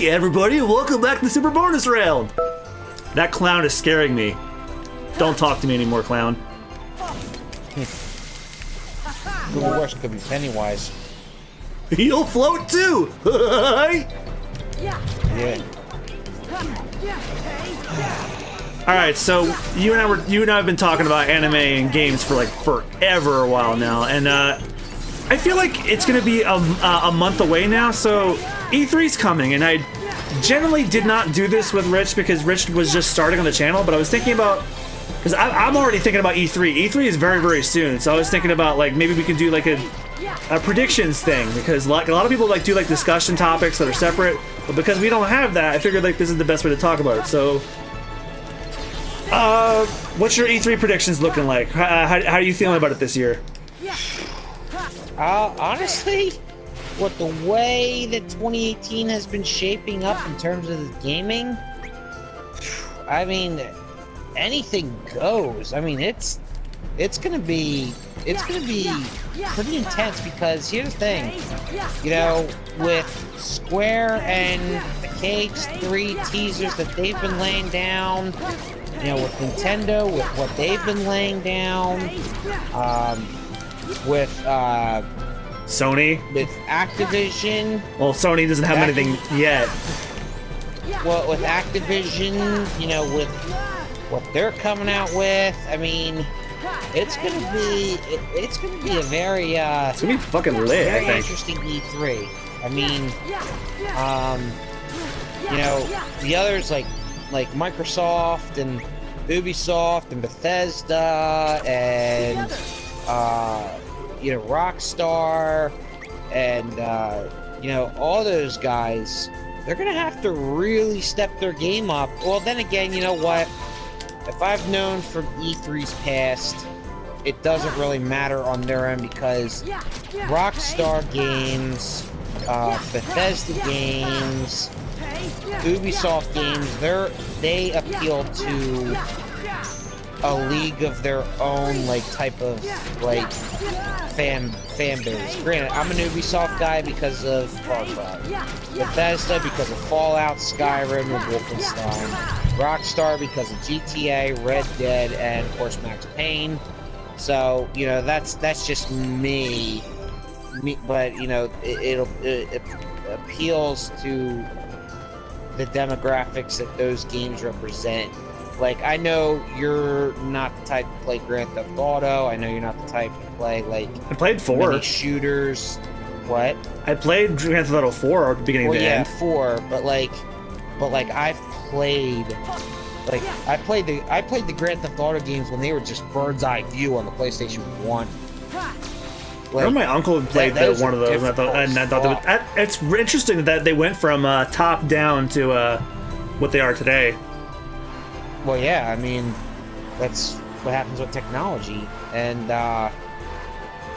Hey everybody, welcome back to the Super Bonus Round! That clown is scaring me. Don't talk to me anymore, clown. The worst could be Pennywise. You'll float too! Yeah. Alright, so you and I have been talking about anime and games for like forever a while now, and I feel like it's gonna be a month away now, so E3's coming, and I generally did not do this with Rich because Rich was just starting on the channel, but I was thinking about, because I'm already thinking about E3. E3 is very, very soon, so I was thinking about like maybe we could do like a predictions thing, because like a lot of people like do like discussion topics that are separate, but because we don't have that, I figured like this is the best way to talk about it. So what's your E3 predictions looking like? How are you feeling about it this year? Honestly, what the way that 2018 has been shaping up in terms of the gaming, I mean, anything goes. I mean, it's gonna be pretty intense, because here's the thing, you know, with Square and the KH3 teasers that they've been laying down, you know, with Nintendo, with what they've been laying down, with Sony? With Activision. Well, Sony doesn't have anything yet. Well, with Activision, you know, with what they're coming out with, I mean, it's gonna be a very it's gonna be fucking lit, very I think. interesting E3. I mean, you know, the others like Microsoft and Ubisoft and Bethesda and you know, Rockstar and you know, all those guys, they're gonna have to really step their game up. Well, then again, you know what? If I've known from E3's past, it doesn't really matter on their end, because Rockstar games, Bethesda games, Ubisoft games, they appeal to a league of their own, like, type of, like, fan base. Granted, I'm an Ubisoft guy because of Far Cry. Bethesda because of Fallout, Skyrim, and Wolfenstein. Rockstar because of GTA, Red Dead, and of course Max Payne. So, you know, that's just me, but, you know, it appeals to the demographics that those games represent. Like, I know you're not the type to play Grand Theft Auto. I know you're not the type to play, like, I played 4. mini shooters. What? I played Grand Theft Auto 4 at the beginning of the end. 4, but like I've played, like, I played the Grand Theft Auto games when they were just bird's eye view on the PlayStation 1. I remember my uncle had played one of those, and I thought that it's interesting that they went from top down to what they are today. Well, yeah, I mean, that's what happens with technology, and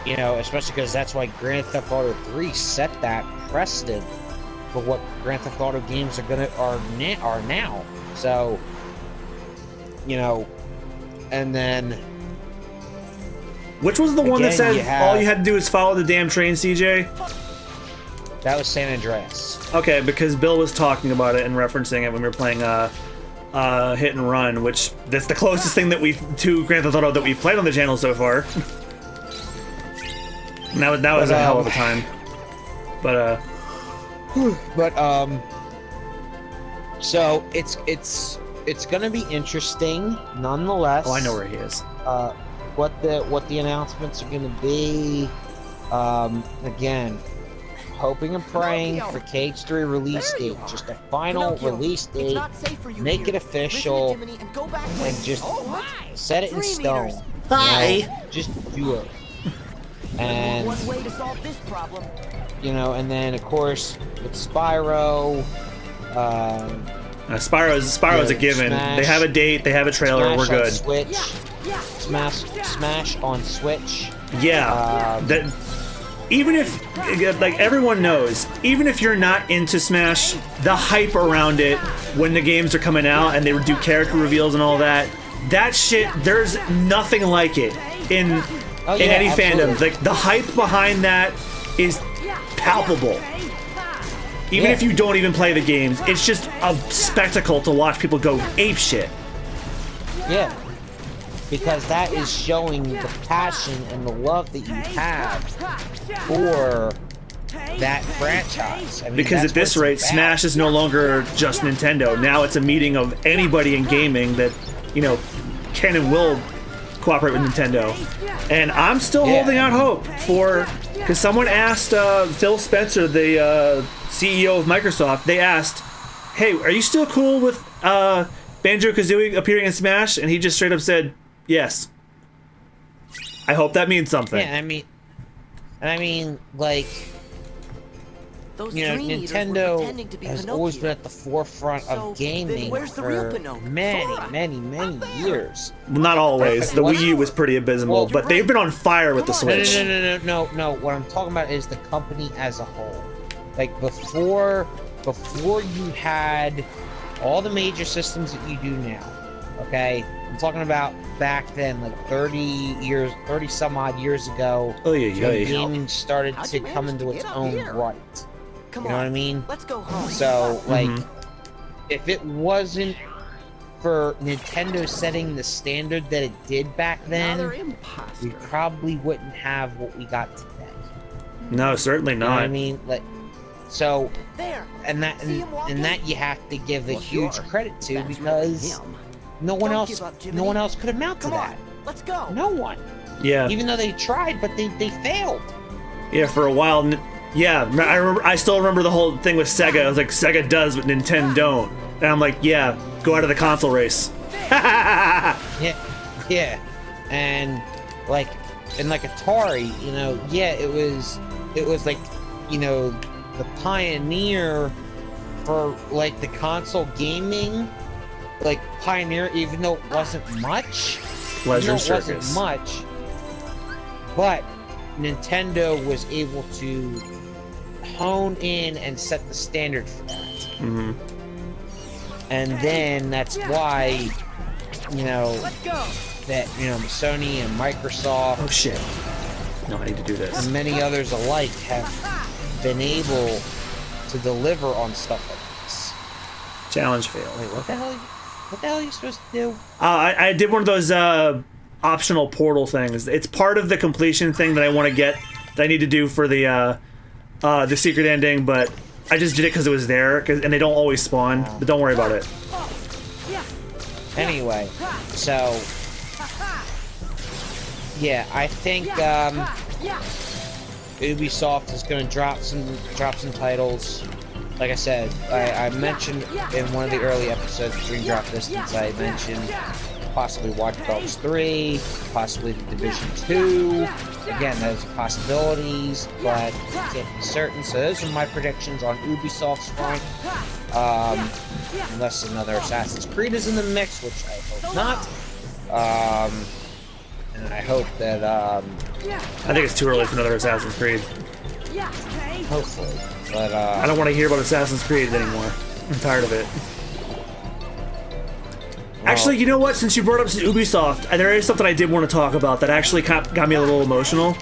you know, especially because that's why Grand Theft Auto 3 set that precedent for what Grand Theft Auto games are now. So, you know, and then which was the one that said all you had to do is follow the damn train, CJ? That was San Andreas. Okay, because Bill was talking about it and referencing it when we were playing Hit and Run, which that's the closest thing that to Grand Theft Auto that we've played on the channel so far. And that was a hell of a time. But so it's gonna be interesting nonetheless. Oh, I know where he is. What the announcements are gonna be. Again, hoping and praying for KH3 release date, just a final release date, make it official, and just set it in stone. Hi. You know, just do it. And you know, and then of course with Spyro. Spyro's a given. They have a date, they have a trailer, we're good. Switch. Smash on Switch. Yeah. That even if, like, everyone knows, even if you're not into Smash, the hype around it when the games are coming out and they do character reveals and all that shit, there's nothing like it in any fandom. Like, the hype behind that is palpable. Even if you don't even play the games, it's just a spectacle to watch people go ape shit. Yeah. Because that is showing the passion and the love that you have for that franchise. I mean, because at this rate, Smash is no longer just Nintendo. Now it's a meeting of anybody in gaming that, you know, can and will cooperate with Nintendo. And I'm still holding out hope for, because someone asked Phil Spencer, the CEO of Microsoft, they asked, hey, are you still cool with Banjo-Kazooie appearing in Smash? And he just straight up said, yes. I hope that means something. Yeah, I mean, like, you know, Nintendo has always been at the forefront of gaming for many years. Well, not always. The Wii U was pretty abysmal, but they've been on fire with the Switch. No. What I'm talking about is the company as a whole. Like, before you had all the major systems that you do now, okay? I'm talking about back then, like 30 some odd years ago, gaming started to come into its own right. You know what I mean? Let's go home. So, like, if it wasn't for Nintendo setting the standard that it did back then, we probably wouldn't have what we got today. No, certainly not. You know what I mean? Like, so, and that you have to give a huge credit to, because no one else could amount to that. Let's go. No one. Yeah. Even though they tried, but they failed. Yeah, for a while. Yeah, I still remember the whole thing with Sega. I was like, Sega does what Nintendo don't. And I'm like, yeah, go out of the console race. yeah. And like Atari, you know, it was like, you know, the pioneer for like the console gaming, like pioneer, even though it wasn't much. Pleasure Circus. Wasn't much, but Nintendo was able to hone in and set the standard for that. And then that's why, you know, that, you know, Sony and Microsoft. Oh shit. No, I need to do this. And many others alike have been able to deliver on stuff like this. Challenge failed. Wait, what the hell are you supposed to do? I did one of those optional portal things. It's part of the completion thing that I want to get, that I need to do for the secret ending, but I just did it because it was there, and they don't always spawn, but don't worry about it. Anyway, so yeah, I think Ubisoft is going to drop some titles. Like I said, I mentioned in one of the early episodes of Green Drop Distance, I mentioned possibly Watch Dogs 3, possibly The Division 2. Again, those are possibilities, but can't be certain. So those are my predictions on Ubisoft's front. Unless another Assassin's Creed is in the mix, which I hope not. And I hope that... I think it's too early for another Assassin's Creed. Hopefully. But, I don't want to hear about Assassin's Creed anymore. I'm tired of it. Actually, you know what? Since you brought up Ubisoft, there is something I did want to talk about that actually got me a little emotional.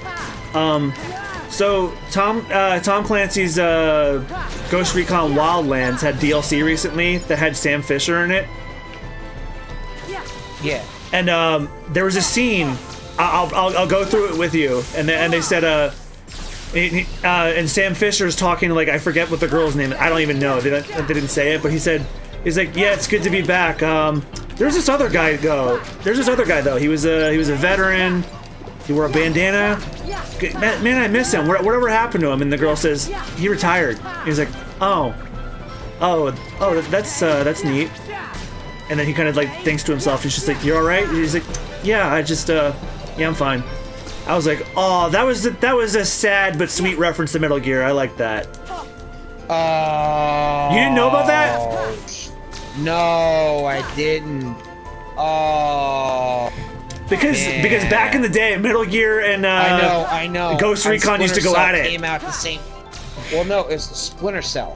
So Tom Clancy's Ghost Recon Wildlands had DLC recently that had Sam Fisher in it. Yeah. And there was a scene. I'll go through it with you. And they said and Sam Fisher's talking, like, I forget what the girl's name is. I don't even know. They didn't say it, but he's like, yeah, it's good to be back. There's this other guy though. He was a veteran. He wore a bandana. Man, I miss him. Whatever happened to him? And the girl says he retired. He's like, oh, that's neat. And then he kind of like thinks to himself. He's just like, you're all right? And he's like, yeah, I'm fine. I was like, oh, that was a sad but sweet reference to Metal Gear. I like that. You didn't know about that? No, I didn't. Oh. Because back in the day, Metal Gear and I know. Ghost Recon used to go at it. Came out the same. Well, no, it's Splinter Cell.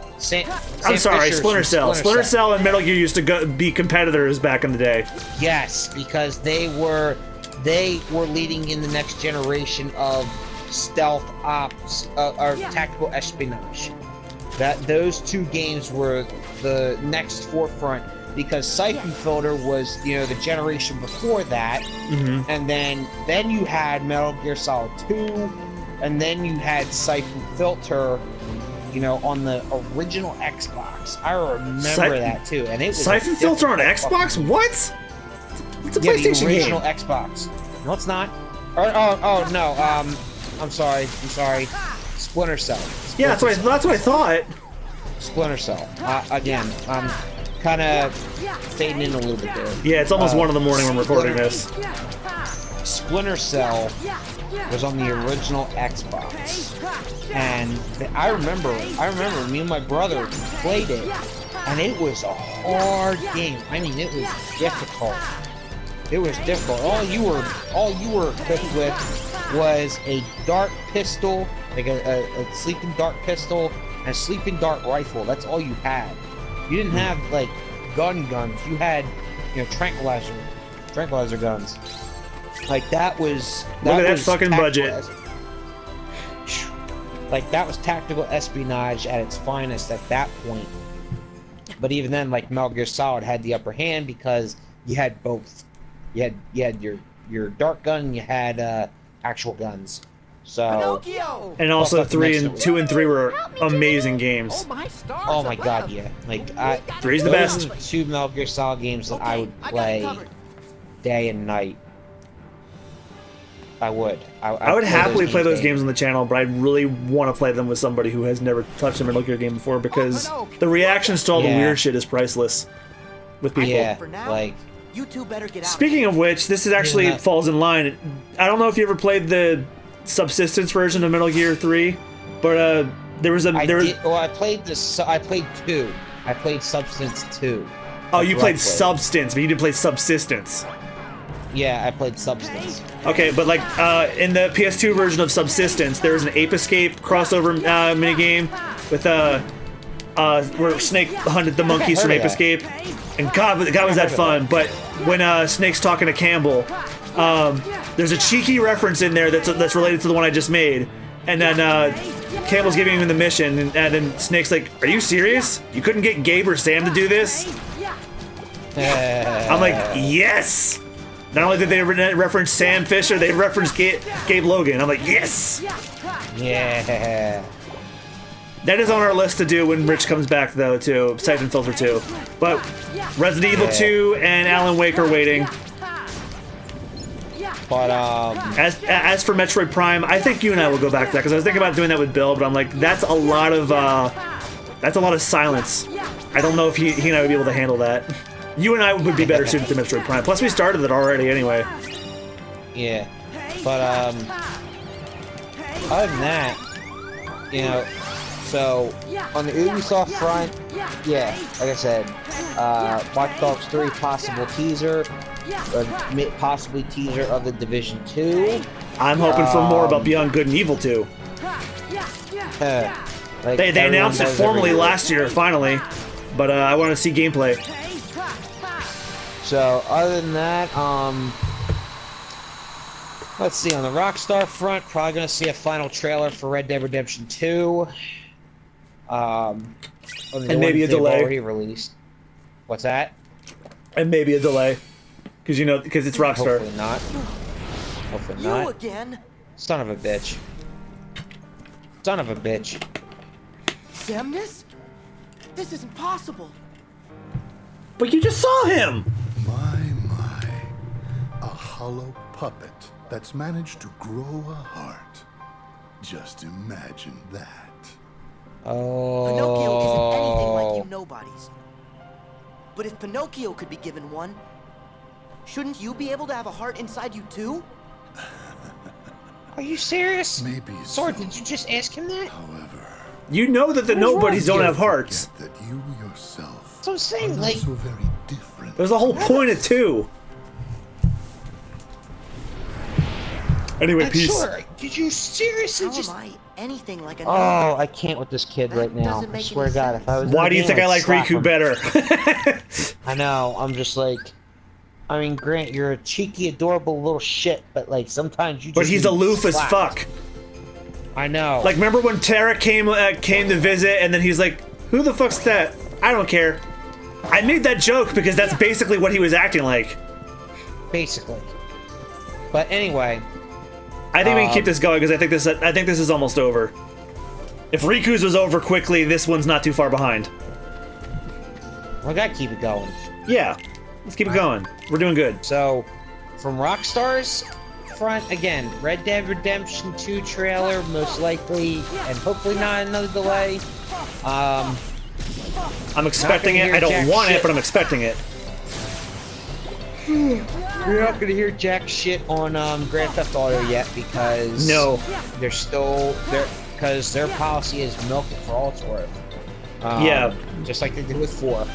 I'm sorry, Splinter Cell. Splinter Cell and Metal Gear used to be competitors back in the day. Yes, because they were leading in the next generation of stealth ops or tactical espionage. That those two games were the next forefront because Siphon Filter was, the generation before that, and then you had Metal Gear Solid 2, and then you had Siphon Filter, on the original Xbox. I remember that too, and it was Siphon Filter on Xbox. What? It's a PlayStation the original game. Xbox. No, it's not. No. I'm sorry. Splinter Cell. Yeah, that's what I thought. Splinter Cell. Again, I'm kind of fading in a little bit there. Yeah, it's almost 1 in the morning when we're recording this. Splinter Cell was on the original Xbox, and I remember me and my brother played it, and it was a hard game. I mean, it was difficult. All you were equipped with was a dart pistol, like a sleeping dart pistol, and a sleeping dart rifle. That's all you had. You didn't have like guns. You had, tranquilizer guns. Like that was. Look at that fucking budget. Like that was tactical espionage at its finest at that point. But even then, like Metal Gear Solid had the upper hand because you had both. You had your dart gun, you had actual guns. So and also 2 and 3 were amazing games. Oh my god, yeah. Like 3's the best. Those are 2 Metal Gear Solid games that I would play day and night. I would. I would happily play those games on the channel, but I really want to play them with somebody who has never touched a Metal Gear game before because the reactions to all the weird shit is priceless with people. Yeah, like. You two better get out. Speaking of which, this is actually falls in line. I don't know if you ever played the Subsistence version of Metal Gear 3, but I played 2. I played Substance 2. Oh, you played Substance, but you didn't play Subsistence. Yeah, I played Substance. Okay, but like in the PS2 version of Subsistence, there was an Ape Escape crossover minigame with where Snake hunted the monkeys from Ape Escape. And God was that fun, but when Snake's talking to Campbell, there's a cheeky reference in there that's related to the one I just made. And then Campbell's giving him the mission, and then Snake's like, "Are you serious? You couldn't get Gabe or Sam to do this?" I'm like, yes! Not only did they reference Sam Fisher, they referenced Gabe Logan. I'm like, yes! Yeah. That is on our list to do when Rich comes back, though, too. Siphon Filter 2. But Resident Evil 2 and Alan Wake are waiting. But, As for Metroid Prime, I think you and I will go back to that, because I was thinking about doing that with Bill, but I'm like, that's a lot of silence. I don't know if he and I would be able to handle that. You and I would be better suited to Metroid Prime. Plus, we started it already anyway. Yeah. But, other than that, so, on the Ubisoft front, yeah, like I said, Watch Dogs 3 possible teaser, possibly teaser of The Division 2. I'm hoping for more about Beyond Good and Evil 2. Like they announced it formally last year, finally, but I want to see gameplay. So, other than that, let's see, on the Rockstar front, probably going to see a final trailer for Red Dead Redemption 2. And maybe a delay. Already released. What's that? And maybe a delay, because it's Rockstar. Hopefully not. Hopefully not. You again? Son of a bitch. Son of a bitch. Samnus? This isn't possible. But you just saw him. My, a hollow puppet that's managed to grow a heart. Just imagine that. Oh. Pinocchio isn't anything like you nobodies. But if Pinocchio could be given one, shouldn't you be able to have a heart inside you too? Are you serious? Maybe Sword, so. did you just ask him that? However, You know that the nobodies don't have hearts. that you yourself That's what I'm saying, are not like... so very different. There's the whole point of 2. Anyway, peace. Sure. Did you seriously How just... am I anything like a Oh, I can't with this kid right now. doesn't I make swear any to God, if I was... Why do you think I like slap Riku him. better? I know, I'm just like... I mean, Grant, you're a cheeky, adorable little shit, but like, sometimes you just... But he's need aloof as slapped. fuck. I know. Like, remember when Tara came to visit, and then he's like, "Who the fuck's that? I don't care." I made that joke because that's basically what he was acting like. Basically. But anyway, I think we can keep this going because I think this is almost over. If Riku's was over quickly, this one's not too far behind. we gotta keep it going. Yeah, let's keep it going. We're doing good. So, from Rockstar's front, again, Red Dead Redemption 2 trailer, most likely, and hopefully not another delay. I'm expecting it. I don't want it, but I'm expecting it. You're not gonna hear jack shit on Grand Theft Auto yet because they're still because their policy is milk it for all it's worth. Yeah, just like they did with 4.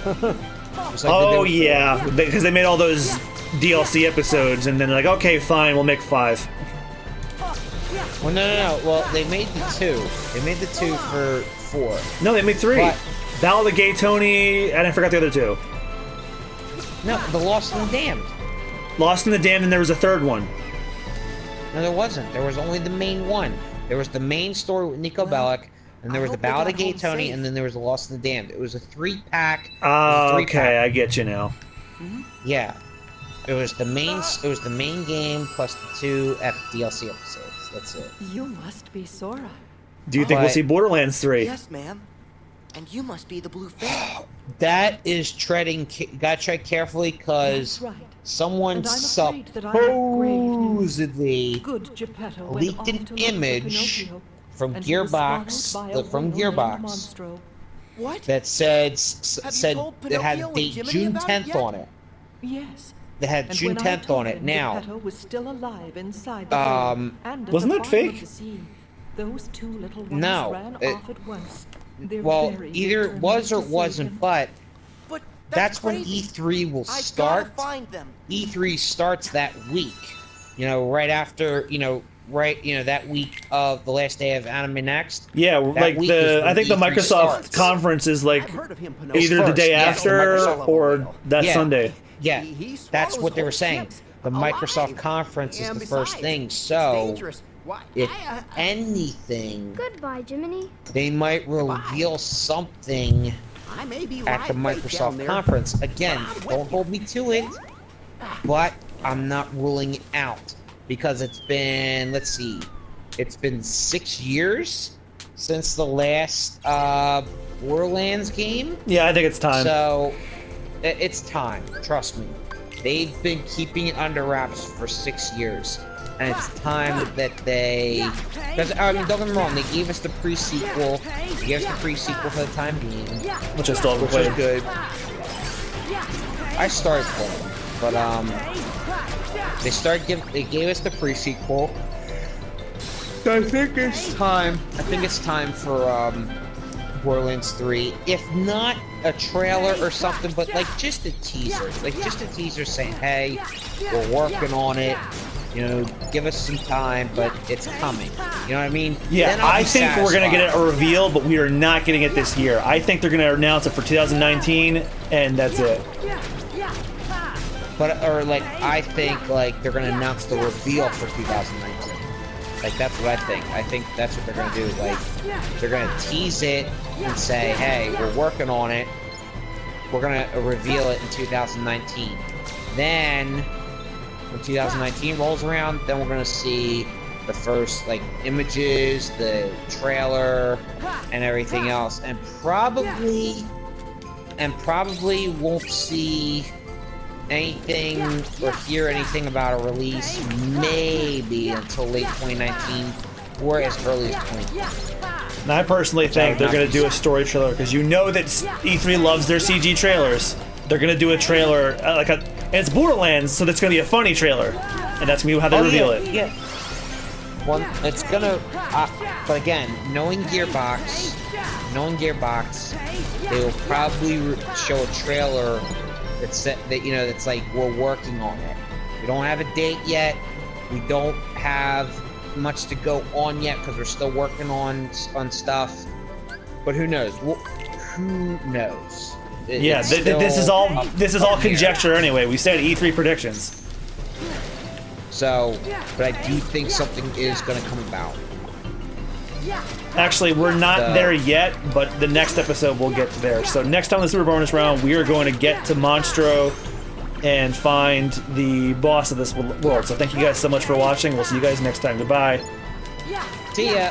Oh yeah, because they made all those DLC episodes, and then they're like, okay, fine, we'll make 5. Well, no. Well, they made the 2. They made the 2 for 4. No, they made 3. But, Battle of the Gay Tony, and I forgot the other 2. No, The Lost and the Damned. Lost in the Damned, and there was a 3rd one. No, there wasn't. There was only the main one. There was the main story with Nico Bellic, and there was the Battle of the Gay Tony, and then there was The Lost and the Damned. It was a 3-pack. Okay, I get you now. Yeah. It was the main game plus the 2 DLC episodes. That's it. You must be Sora. Do you think we'll see Borderlands 3? Yes, ma'am. And you must be the blue fairy. That is treading. Gotta tread carefully, cause someone supposedly leaked an image from Gearbox. What? That said it had the date June 10th on it. Yes. They had June 10th on it. Now, was still alive inside wasn't that fake? Those 2 little ones no. ran off at once. Well, either it was or it wasn't, but that's when E3 will start. E3 starts that week. You know, right after, that week of the last day of Anime Next. Yeah, like I think the Microsoft conference is like either the day after or that Sunday. Yeah, that's what they were saying. The Microsoft conference is the first thing, so if anything, goodbye, Jiminy. They might reveal something at the Microsoft conference. Again, don't hold me to it, but I'm not ruling it out because it's been, let's see, it's been 6 years since the last Borderlands game. Yeah, I think it's time. So it's time. Trust me. They've been keeping it under wraps for 6 years. And it's time that they... Because, I mean, don't get me wrong, they gave us the pre-sequel. They gave us the pre-sequel for the time being. Which I still haven't played. Which is good. I started playing, but, they gave us the pre-sequel. I think it's time for, Borderlands 3. If not a trailer or something, but, like, just a teaser. Like, just a teaser saying, hey, we're working on it. Give us some time, but it's coming. You know what I mean? Yeah, I think we're going to get a reveal, but we are not getting it this year. I think they're going to announce it for 2019, and that's it. I think, they're going to announce the reveal for 2019. Like, that's what I think. I think that's what they're going to do. Like, they're going to tease it and say, hey, we're working on it. We're going to reveal it in 2019. Then... when 2019 rolls around, then we're gonna see the first images, the trailer, and everything else, and probably won't see anything or hear anything about a release maybe until late 2019 or as early as 2020. And I personally think they're gonna do a story trailer because that E3 loves their CG trailers. They're gonna do a trailer and it's Borderlands, so that's gonna be a funny trailer, and that's gonna be how they reveal it. Yeah. Well, it's gonna. But again, knowing Gearbox, they will probably show a trailer that's like we're working on it. We don't have a date yet. We don't have much to go on yet because we're still working on stuff. But who knows? Who knows? This is all conjecture anyway. We said E3 predictions. So, but I do think something is going to come about. Actually, we're not there yet, but the next episode we'll get there. So next time on the Super Bonus Round, we are going to get to Monstro and find the boss of this world. So thank you guys so much for watching. We'll see you guys next time. Goodbye. See ya.